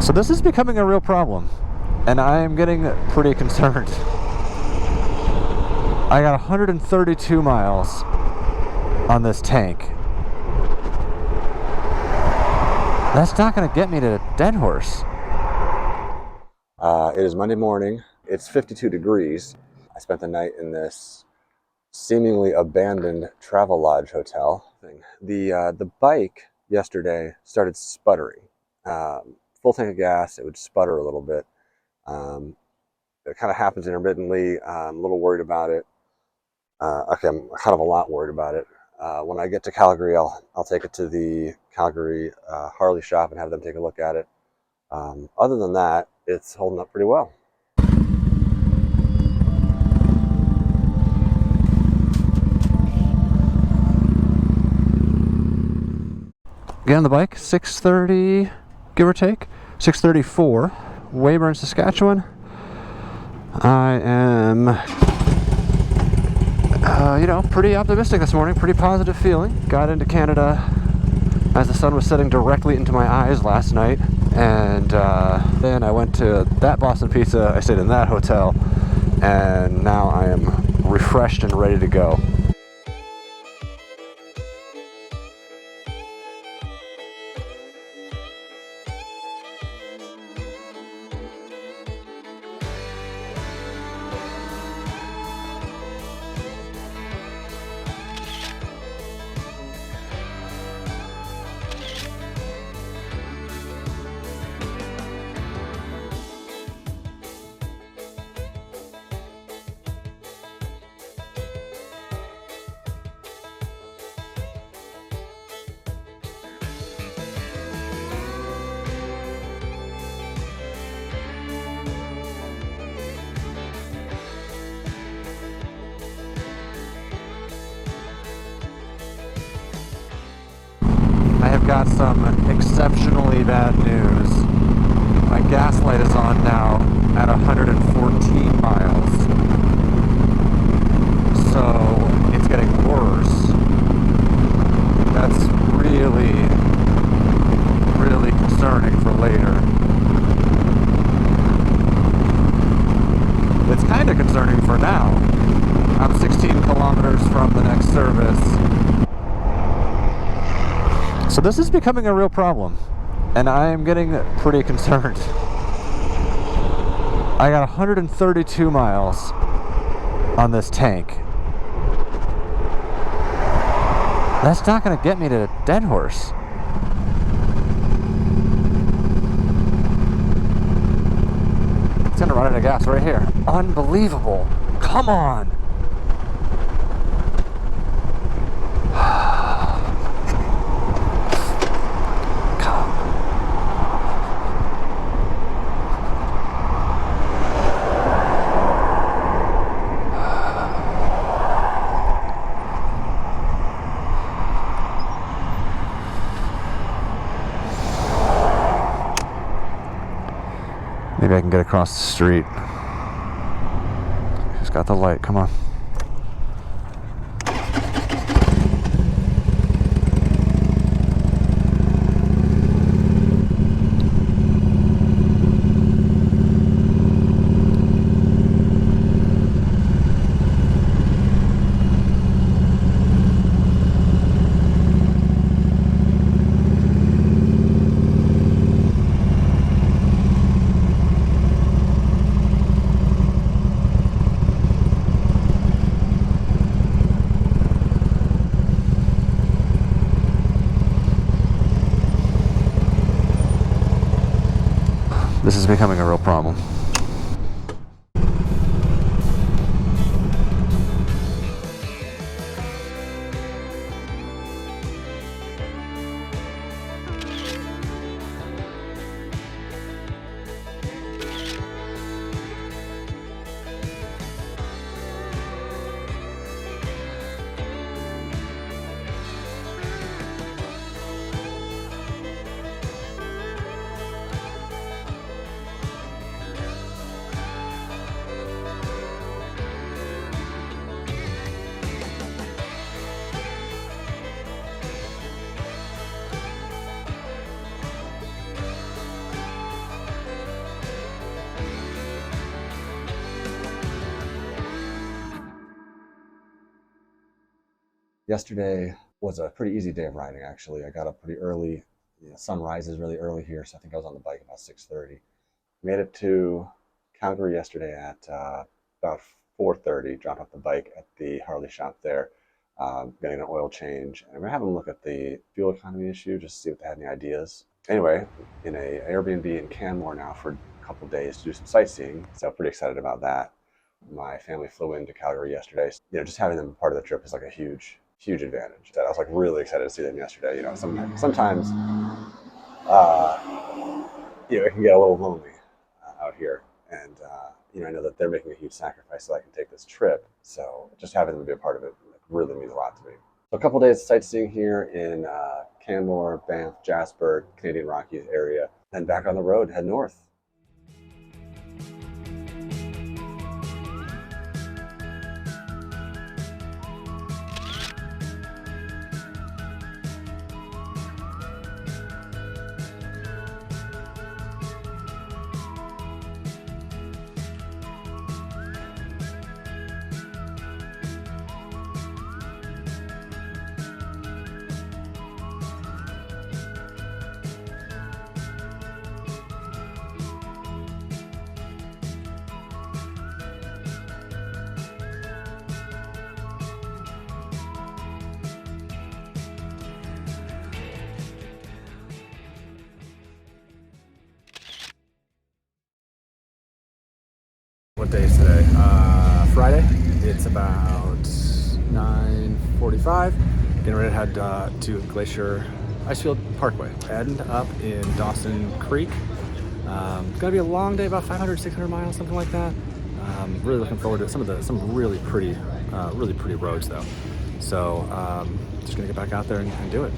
So this is becoming a real problem, and I am getting pretty concerned. I got 132 miles on this tank. That's not going to get me to Deadhorse. It is Monday morning. It's 52 degrees. I spent the night in this seemingly abandoned travel lodge hotel thing. The bike yesterday started sputtering. Full tank of gas, it would sputter a little bit. It kind of happens intermittently. I'm a little worried about it. Okay, I'm kind of a lot worried about it. When I get to Calgary, I'll take it to the Calgary Harley shop and have them take a look at it. Other than that, it's holding up pretty well. Get on the bike, 6:30, give or take, 6:34, Weyburn, Saskatchewan. I am, pretty optimistic this morning, pretty positive feeling. Got into Canada as the sun was setting directly into my eyes last night, and then I went to that Boston Pizza, I stayed in that hotel, and now I am refreshed and ready to go. Got some exceptionally bad news. My gas light is on now at 114 miles. So it's getting worse. That's really, really concerning for later. It's kind of concerning for now. I'm 16 kilometers from the next service. So this is becoming a real problem, and I am getting pretty concerned. I got 132 miles on this tank. That's not going to get me to Deadhorse. It's going to run out of gas right here. Unbelievable. Come on. Maybe I can get across the street. She's got the light, come on. This is becoming a real problem. Yesterday was a pretty easy day of riding, actually. I got up pretty early. Sun rises really early here, so I think I was on the bike about 6:30. Made it to Calgary yesterday at about 4:30. Dropped off the bike at the Harley shop there, getting an oil change. And we're having a look at the fuel economy issue, just to see if they had any ideas. Anyway, in a Airbnb in Canmore now for a couple of days to do some sightseeing, so pretty excited about that. My family flew into Calgary yesterday. Just having them part of the trip is like a huge advantage. I was like really excited to see them yesterday. Sometimes it can get a little lonely out here, and I know that they're making a huge sacrifice so I can take this trip. So just having them be a part of it really means a lot to me. So a couple of days sightseeing here in Canmore, Banff, Jasper, Canadian Rockies area, then back on the road, head north. What day is today? Friday. It's about 9:45. Getting ready to head to Glacier, Icefield Parkway. Heading up in Dawson Creek. It's gonna be a long day, about 500, 600 miles, something like that. Really looking forward to some really pretty roads though. So just gonna get back out there and do it.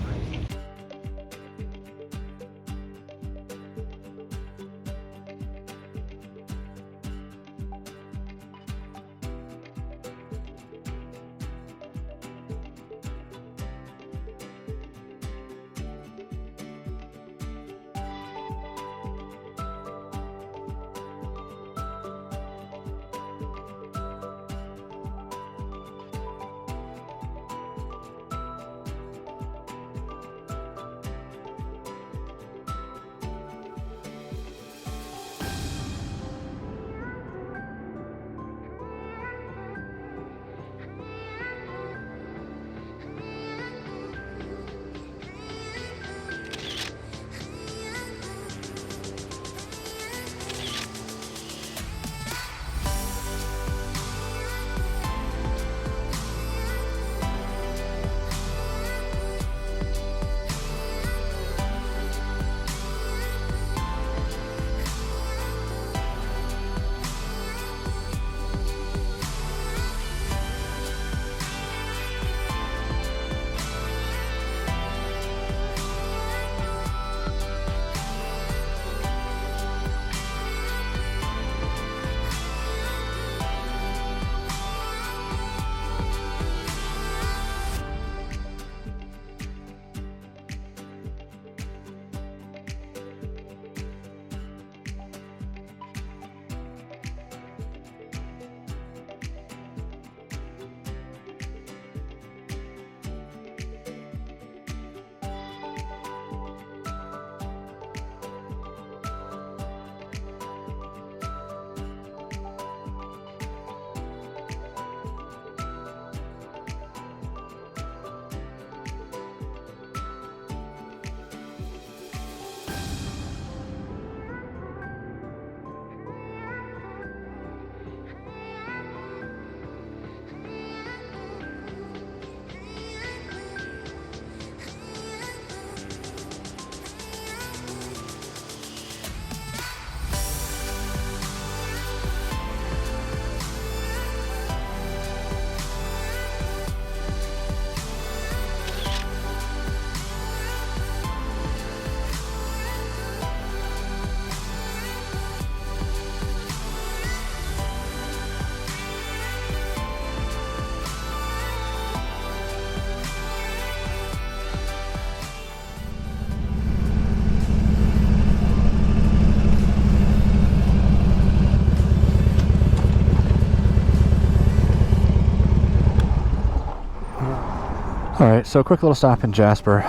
Alright, so quick little stop in Jasper.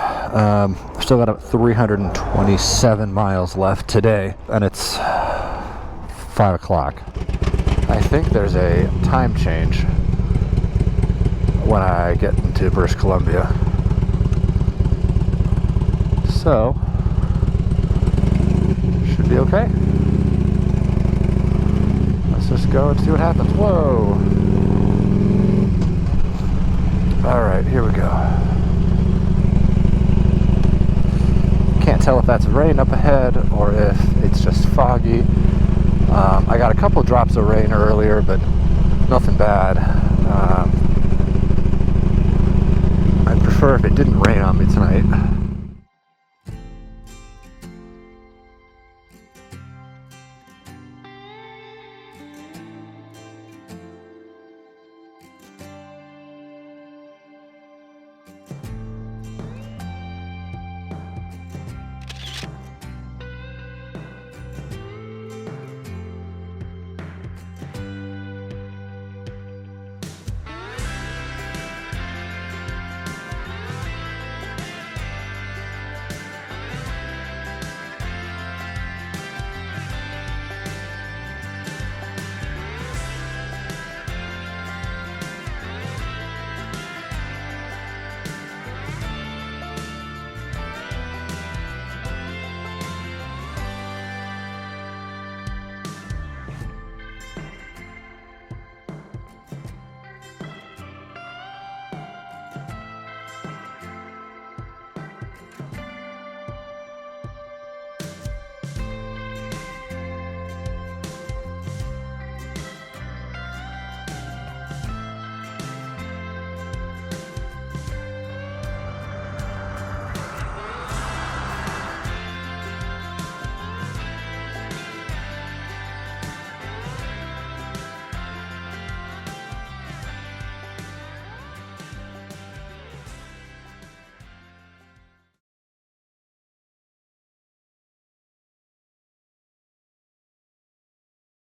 Still got about 327 miles left today, and it's 5 o'clock. I think there's a time change when I get into British Columbia. So, should be okay. Let's just go and see what happens. Whoa! Alright, here we go. Can't tell if that's rain up ahead or if it's just foggy. I got a couple drops of rain earlier, but nothing bad. I'd prefer if it didn't rain on me tonight.